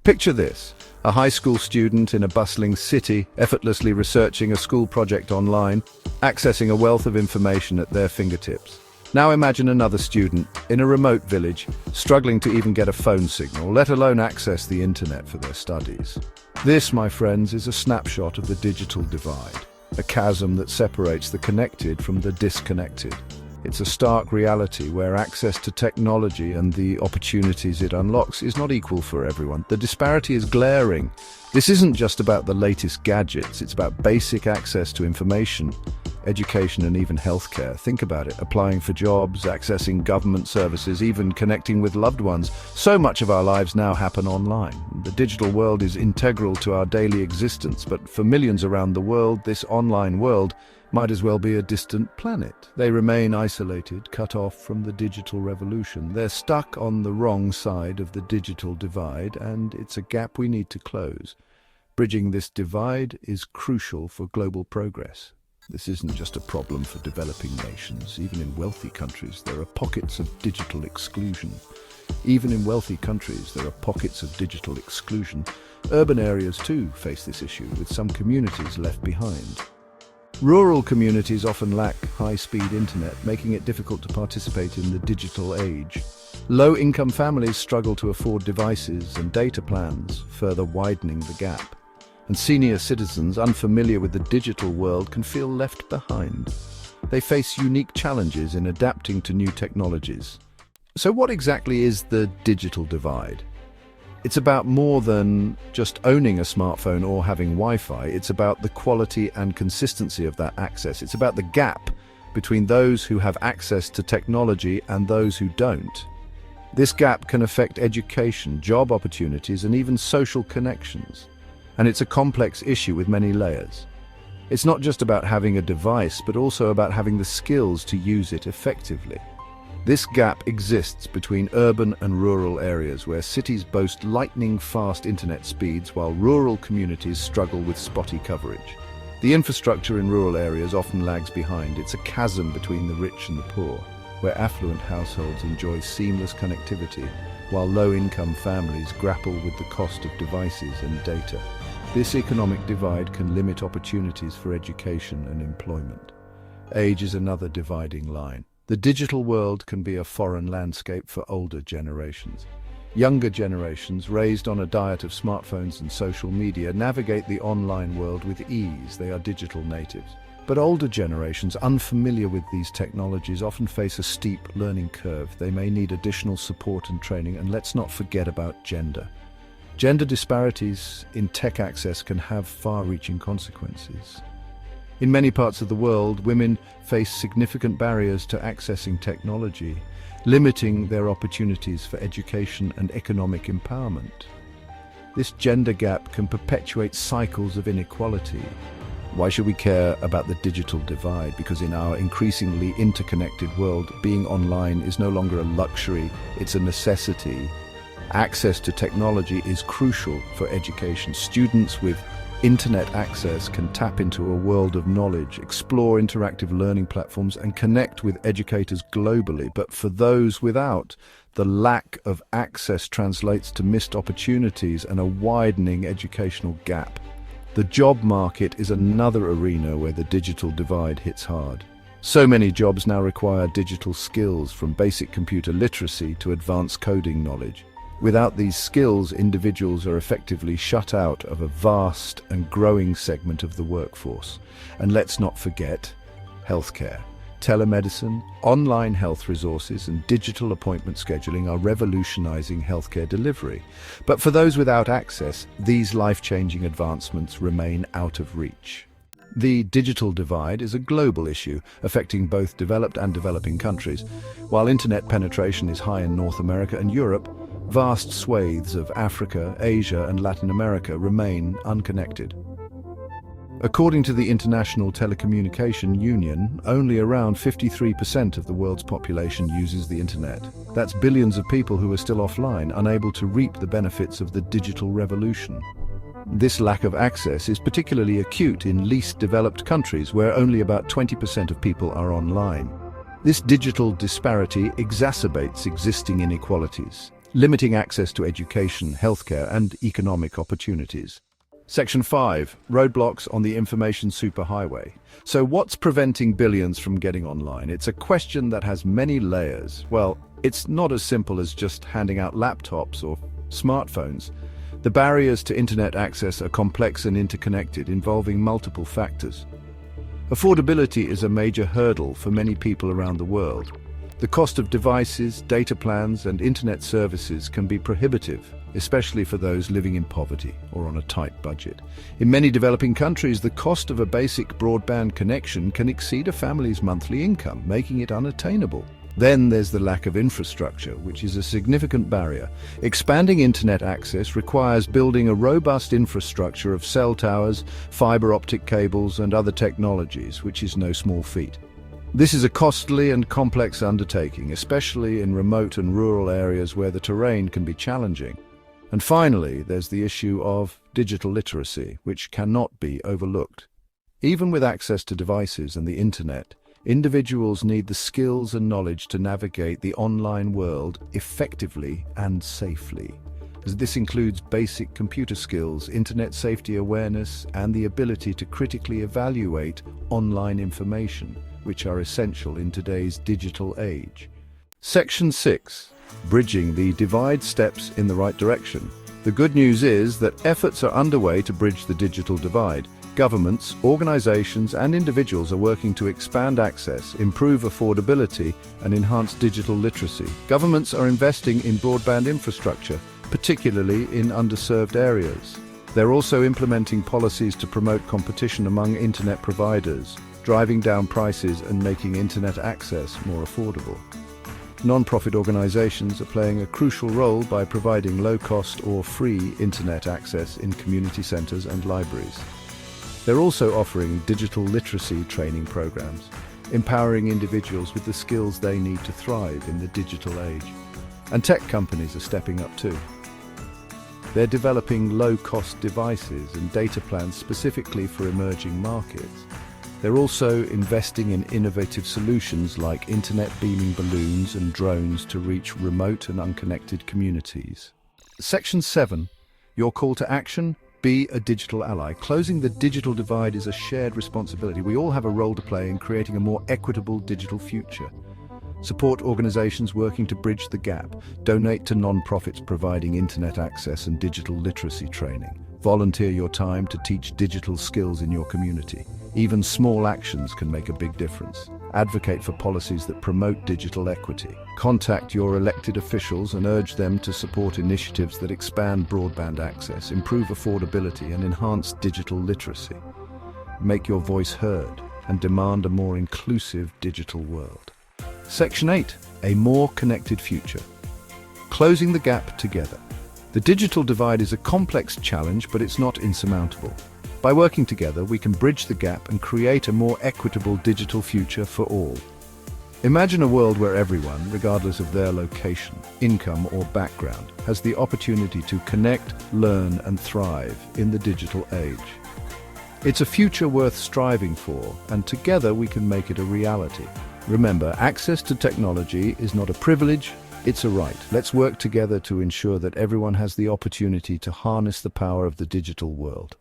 Picture this: a high school student in a bustling city, effortlessly researching a school project online, accessing a wealth of information at their fingertips. Now imagine another student in a remote village, struggling to even get a phone signal, let alone access the internet for their studies. This, my friends, is a snapshot of the digital divide, a chasm that separates the connected from the disconnected. It's a stark reality where access to technology and the opportunities it unlocks is not equal for everyone. The disparity is glaring. This isn't just about the latest gadgets, it's about basic access to information, education and even healthcare. Think about it: applying for jobs, accessing government services, even connecting with loved ones. So much of our lives now happen online. The digital world is integral to our daily existence, but for millions around the world, this online world might as well be a distant planet. They remain isolated, cut off from the digital revolution. They're stuck on the wrong side of the digital divide, and it's a gap we need to close. Bridging this divide is crucial for global progress. This isn't just a problem for developing nations. Even in wealthy countries, there are pockets of digital exclusion. Urban areas too face this issue, with some communities left behind. Rural communities often lack high-speed internet, making it difficult to participate in the digital age. Low-income families struggle to afford devices and data plans, further widening the gap. And senior citizens unfamiliar with the digital world can feel left behind. They face unique challenges in adapting to new technologies. So what exactly is the digital divide? It's about more than just owning a smartphone or having Wi-Fi. It's about the quality and consistency of that access. It's about the gap between those who have access to technology and those who don't. This gap can affect education, job opportunities, and even social connections. And it's a complex issue with many layers. It's not just about having a device, but also about having the skills to use it effectively. This gap exists between urban and rural areas, where cities boast lightning-fast internet speeds while rural communities struggle with spotty coverage. The infrastructure in rural areas often lags behind. It's a chasm between the rich and the poor, where affluent households enjoy seamless connectivity, while low-income families grapple with the cost of devices and data. This economic divide can limit opportunities for education and employment. Age is another dividing line. The digital world can be a foreign landscape for older generations. Younger generations, raised on a diet of smartphones and social media, navigate the online world with ease. They are digital natives. But older generations, unfamiliar with these technologies, often face a steep learning curve. They may need additional support and training, and let's not forget about gender. Gender disparities in tech access can have far-reaching consequences. In many parts of the world, women face significant barriers to accessing technology, limiting their opportunities for education and economic empowerment. This gender gap can perpetuate cycles of inequality. Why should we care about the digital divide? Because in our increasingly interconnected world, being online is no longer a luxury, it's a necessity. Access to technology is crucial for education. Students with internet access can tap into a world of knowledge, explore interactive learning platforms, and connect with educators globally. But for those without, the lack of access translates to missed opportunities and a widening educational gap. The job market is another arena where the digital divide hits hard. So many jobs now require digital skills, from basic computer literacy to advanced coding knowledge. Without these skills, individuals are effectively shut out of a vast and growing segment of the workforce. And let's not forget healthcare. Telemedicine, online health resources, and digital appointment scheduling are revolutionizing healthcare delivery. But for those without access, these life-changing advancements remain out of reach. The digital divide is a global issue, affecting both developed and developing countries. While internet penetration is high in North America and Europe, vast swathes of Africa, Asia, and Latin America remain unconnected. According to the International Telecommunication Union, only around 53% of the world's population uses the internet. That's billions of people who are still offline, unable to reap the benefits of the digital revolution. This lack of access is particularly acute in least developed countries, where only about 20% of people are online. This digital disparity exacerbates existing inequalities. limiting access to education, healthcare, and economic opportunities. Section 5. Roadblocks on the information superhighway. So what's preventing billions from getting online? It's a question that has many layers. Well, it's not as simple as just handing out laptops or smartphones. The barriers to internet access are complex and interconnected, involving multiple factors. Affordability is a major hurdle for many people around the world. The cost of devices, data plans, and internet services can be prohibitive, especially for those living in poverty or on a tight budget. In many developing countries, the cost of a basic broadband connection can exceed a family's monthly income, making it unattainable. Then there's the lack of infrastructure, which is a significant barrier. Expanding internet access requires building a robust infrastructure of cell towers, fiber optic cables, and other technologies, which is no small feat. This is a costly and complex undertaking, especially in remote and rural areas where the terrain can be challenging. And finally, there's the issue of digital literacy, which cannot be overlooked. Even with access to devices and the internet, individuals need the skills and knowledge to navigate the online world effectively and safely. This includes basic computer skills, internet safety awareness, and the ability to critically evaluate online information, which are essential in today's digital age. Section 6. Bridging the divide, steps in the right direction. The good news is that efforts are underway to bridge the digital divide. Governments, organizations, and individuals are working to expand access, improve affordability, and enhance digital literacy. Governments are investing in broadband infrastructure, particularly in underserved areas. They're also implementing policies to promote competition among internet providers, driving down prices and making internet access more affordable. Non-profit organizations are playing a crucial role by providing low-cost or free internet access in community centers and libraries. They're also offering digital literacy training programs, empowering individuals with the skills they need to thrive in the digital age. And tech companies are stepping up too. They're developing low-cost devices and data plans specifically for emerging markets. They're also investing in innovative solutions like internet beaming balloons and drones to reach remote and unconnected communities. Section 7. Your call to action? Be a digital ally. Closing the digital divide is a shared responsibility. We all have a role to play in creating a more equitable digital future. Support organizations working to bridge the gap. Donate to non-profits providing internet access and digital literacy training. Volunteer your time to teach digital skills in your community. Even small actions can make a big difference. Advocate for policies that promote digital equity. Contact your elected officials and urge them to support initiatives that expand broadband access, improve affordability, and enhance digital literacy. Make your voice heard and demand a more inclusive digital world. Section 8. A more connected future. Closing the gap together. The digital divide is a complex challenge, but it's not insurmountable. By working together, we can bridge the gap and create a more equitable digital future for all. Imagine a world where everyone, regardless of their location, income, or background, has the opportunity to connect, learn, and thrive in the digital age. It's a future worth striving for, and together we can make it a reality. Remember, access to technology is not a privilege, it's a right. Let's work together to ensure that everyone has the opportunity to harness the power of the digital world.